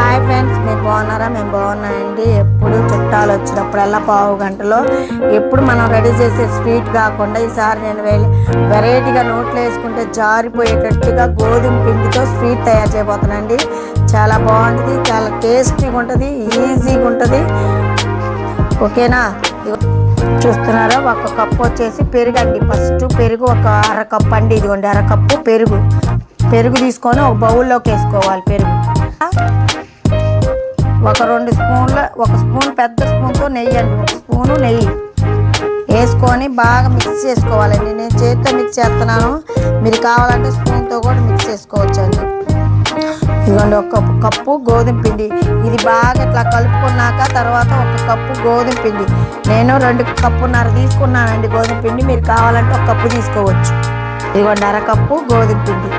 Hi friends, మీరు బాగున్నారా? మేము బాగున్నామండి. ఎప్పుడు చుట్టాలు వచ్చినప్పుడల్లా పావు గంటలో ఎప్పుడు మనం రెడీ చేసే స్వీట్ కాకుండా ఈసారి నేను వెరైటీగా నోట్లో వేసుకుంటే జారిపోయేటట్టుగా గోధుమ పిండితో స్వీట్ తయారు చేయబోతున్నానండి. చాలా బాగుంటుంది, చాలా టేస్టీగా ఉంటుంది, ఈజీగా ఉంటుంది. ఓకేనా? చూస్తున్నారా? ఒక కప్పు వచ్చేసి పెరుగు అండి. ఫస్ట్ పెరుగు ఒక అరకప్పు అండి. ఇదిగోండి అరకప్పు పెరుగు తీసుకొని ఒక బౌల్లోకి వేసుకోవాలి. పెరుగు ఒక 2 స్పూన్ల, ఒక స్పూన్ పెద్ద స్పూన్తో నెయ్యి అండి, ఒక స్పూను నెయ్యి వేసుకొని బాగా మిక్స్ చేసుకోవాలండి. నేను చేతితో మిక్స్ చేస్తున్నాను, మీరు కావాలంటే స్పూన్తో కూడా మిక్స్ చేసుకోవచ్చు అండి. ఇదిగోండి ఒక కప్పు గోధుమ పిండి. ఇది బాగా ఇట్లా కలుపుకున్నాక తర్వాత ఒక కప్పు గోధుమ పిండి. నేను 2 కప్పున్నర తీసుకున్నానండి గోధుమ పిండి. మీరు కావాలంటే ఒక కప్పు తీసుకోవచ్చు. ఇదిగోండి అరకప్పు గోధుమ పిండి,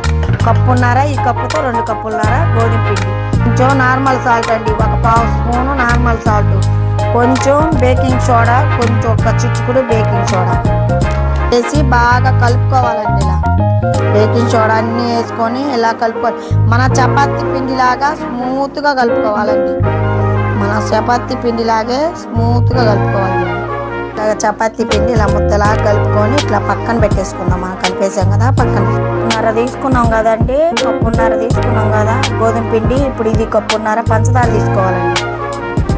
కప్పున్నర, ఈ కప్పుతో 2 కప్పున్నర గోధుమ పిండి. కొంచెం నార్మల్ సాల్ట్ అండి, ఒక పావు స్పూను నార్మల్ సాల్ట్, కొంచెం బేకింగ్ సోడా, కొంచెం ఒక చిచ్చుకుడు బేకింగ్ సోడా వేసి బాగా కలుపుకోవాలండి. ఇలా బేకింగ్ సోడా అన్నీ వేసుకొని ఇలా కలుపుకోవాలి. మన చపాతీ పిండిలాగా స్మూత్గా కలుపుకోవాలండి. మన చపాతీ పిండిలాగే స్మూత్గా కలుపుకోవాలండి. ఇలాగ చపాతీ పిండి ఇలా ముద్దలాగా కలుపుకొని ఇట్లా పక్కన పెట్టేసుకుందాం. మనం కలిపేసాం కదా, పక్కన తీసుకున్నాం కదండి, కప్పున్నర తీసుకున్నాం కదా గోధుమ పిండి. ఇప్పుడు ఇది కప్పున్నర పంచదార తీసుకోవాలండి.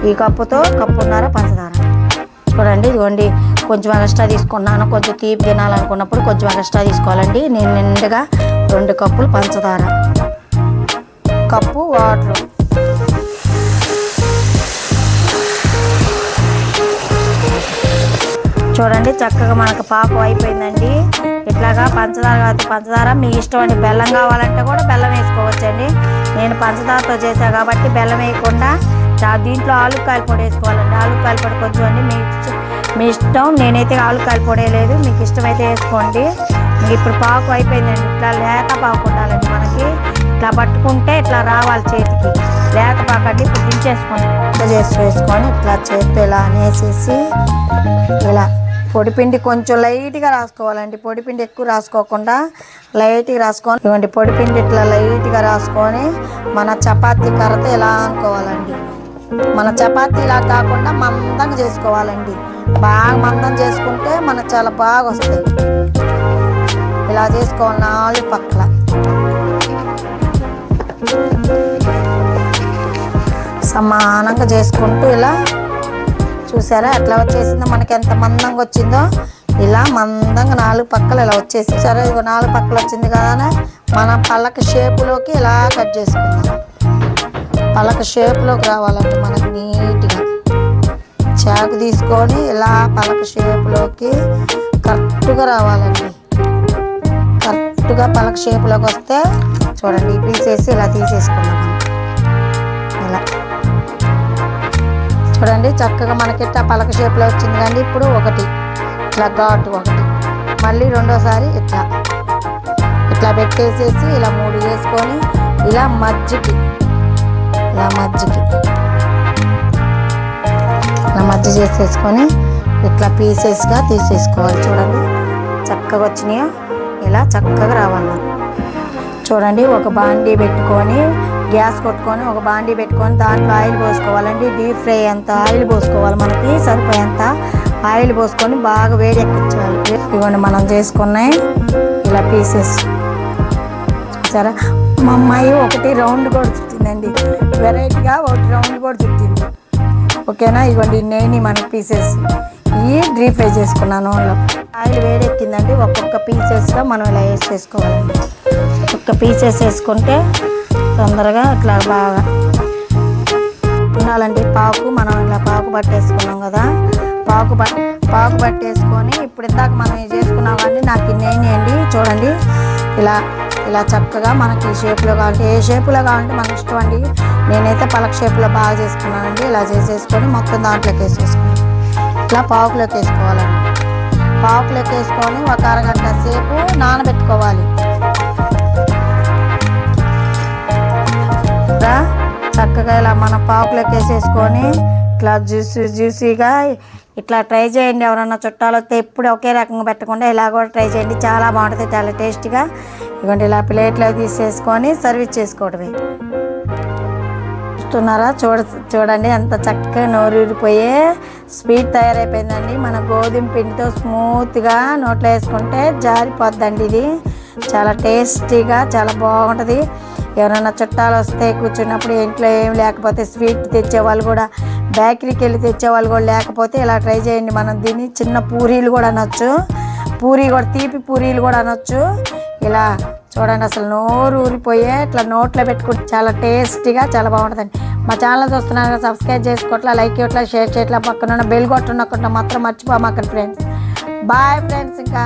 ఈ కప్పుతో కప్పున్నర పంచదార. చూడండి, ఇదిగోండి కొంచెం ఎక్స్ట్రా తీసుకున్నాను. కొంచెం తీపి తినాలనుకున్నప్పుడు కొంచెం ఎక్స్ట్రా తీసుకోవాలండి. నేను నిండుగా 2 కప్పులు పంచదార, కప్పు వాటర్. చూడండి చక్కగా మనకు పాకు అయిపోయిందండి. ఇట్లాగా పంచదార మీ ఇష్టం అండి. బెల్లం కావాలంటే కూడా బెల్లం వేసుకోవచ్చండి. నేను పంచదారతో చేశాను కాబట్టి బెల్లం వేయకుండా దీంట్లో ఆలుకాయల పొడి వేసుకోవాలండి. ఆలుకాయల పొడి కొంచెం అండి, మీ ఇష్టం. నేనైతే ఆలుకాయల పొడి లేదు, మీకు ఇష్టమైతే వేసుకోండి. ఇప్పుడు పాకు అయిపోయిందండి. ఇట్లా లేత పాకు ఉండాలండి మనకి. ఇట్లా పట్టుకుంటే ఇట్లా రావాలి చేతికి, లేత పాకు అండి. ఇప్పుడు దించేసుకోండి, వేసుకొని ఇట్లా చేతితో ఇలా అనేసేసి ఇలా పొడిపిండి కొంచెం లైట్గా రాసుకోవాలండి. పొడిపిండి ఎక్కువ రాసుకోకుండా లైట్గా రాసుకొని, ఇవ్వండి పొడిపిండి ఇట్లా లైట్గా రాసుకొని మన చపాతీ కర్రతో ఇలా అనుకోవాలండి. మన చపాతీలా కాకుండా మందంగా చేసుకోవాలండి. బాగా మందం చేసుకుంటే మనకు చాలా బాగా వస్తాయి. ఇలా చేసుకోవాలి 4 పక్కల. సమానంగా చేసుకుంటూ ఇలా చూసారా ఎట్లా వచ్చేసిందో, మనకి ఎంత మందంగా వచ్చిందో. ఇలా మందంగా 4 పక్కలు ఇలా వచ్చేసి, సరే ఇదిగో 4 పక్కలు వచ్చింది కదా, మనం పళ్ళక షేపులోకి ఇలా కట్ చేసుకుందాం. పళ్ళక షేపులోకి రావాలండి మనకి నీట్గా. చాకు తీసుకొని ఇలా పళ్ళక షేపులోకి కరెక్ట్గా రావాలండి. కరెక్ట్గా పళ్ళక షేపులోకి వస్తే చూడండి, పీసేసి ఇలా తీసేసుకుందాం మనం. ఇలా చూడండి చక్కగా మనకి ఇట్లా పలక షేప్లో వచ్చింది కానీ ఇప్పుడు ఒకటి ఇట్లా ఘాటు, ఒకటి మళ్ళీ రెండోసారి ఇట్లా పెట్టేసేసి ఇలా 3 వేసుకొని ఇలా మధ్యకి మధ్య చేసేసుకొని ఇట్లా పీసెస్గా తీసేసుకోవాలి. చూడండి చక్కగా వచ్చినాయో, ఇలా చక్కగా రావాలి. చూడండి ఒక బాండీ పెట్టుకొని, గ్యాస్ కొట్టుకొని ఒక బాండీ పెట్టుకొని దాంట్లో ఆయిల్ పోసుకోవాలండి. డీప్ ఫ్రై అంత ఆయిల్ పోసుకోవాలి, మనకి సరిపోయేంత ఆయిల్ పోసుకొని బాగా వేడి ఎక్కించాలి. ఇవ్వండి మనం చేసుకున్నాయి ఇలా పీసెస్. చూసారా, మా అమ్మాయి ఒకటి రౌండ్ కూడా చుట్టిందండి, వెరైటీగా ఒకటి రౌండ్ కూడా చుట్టింది. ఓకేనా? ఇవ్వండి నేను మన పీసెస్ ఇవి డీప్ ఫ్రై చేసుకున్నాను. ఆయిల్ వేడి ఎక్కిందండి. ఒక్కొక్క పీసెస్లో మనం ఇలా వేసేసుకోవాలండి. ఒక్క పీసెస్ వేసుకుంటే తొందరగా ఇట్లా బాగా ఉండాలండి. పాకు మనం ఇలా పాకు పట్టేసుకున్నాం కదా, పాకు పట్టేసుకొని ఇప్పుడు ఇందాక మనం చేసుకున్నాం కానీ నాకు ఇన్నేయండి. చూడండి ఇలా చక్కగా మనకి ఈ షేప్లో కావాలంటే ఏ షేపులో కావాలంటే మన ఇష్టం అండి. నేనైతే పలక షేప్లో బాగా చేసుకున్నానండి. ఇలా చేసేసుకొని మొత్తం దాంట్లోకి వేసేసుకొని ఇట్లా పాకులోకి వేసుకోవాలండి. పాకులోకి వేసుకొని ఒక అరగంట సేపు నానబెట్టుకోవాలి. చక్కగా ఇలా మన పాకులోకి వేసేసుకొని ఇట్లా జ్యూసీగా ఇట్లా ట్రై చేయండి. ఎవరన్నా చుట్టాలు వస్తే ఎప్పుడు ఒకే రకంగా పెట్టకుండా ఇలా కూడా ట్రై చేయండి, చాలా బాగుంటుంది, చాలా టేస్టీగా. ఇదిగోండి ఇలా ప్లేట్లో తీసేసుకొని సర్వీస్ చేసుకోవడమే. చూస్తున్నారా? చూడండి ఎంత చక్కగా నోరూరిపోయే స్వీట్ తయారైపోయిందండి. మన గోధుమ పిండితో స్మూత్గా నోట్లో వేసుకుంటే జారిపోద్దండి. ఇది చాలా టేస్టీగా చాలా బాగుంటుంది. ఎవరైనా చుట్టాలు వస్తే కూర్చున్నప్పుడు ఇంట్లో ఏం లేకపోతే స్వీట్ తెచ్చేవాళ్ళు కూడా, బేకరీకి వెళ్ళి తెచ్చేవాళ్ళు కూడా లేకపోతే ఇలా ట్రై చేయండి. మనం దీన్ని చిన్న పూరీలు కూడా అనొచ్చు, పూరీ కూడా తీపి పూరీలు కూడా అనొచ్చు. ఇలా చూడండి అసలు నోరు ఊరిపోయే ఇట్లా నోట్లో పెట్టుకుంటే చాలా టేస్టీగా చాలా బాగుంటుందండి. మా ఛానల్ చూస్తున్నారు, సబ్స్క్రైబ్ చేసుకోవట్లా, లైక్ ఇవ్వట్లా, షేర్ చేయట్లా, పక్కన ఉన్న బెల్ కొట్టకుండా మాత్రం మర్చిపోమాకండి ఫ్రెండ్స్. Bye friends. ఇంకా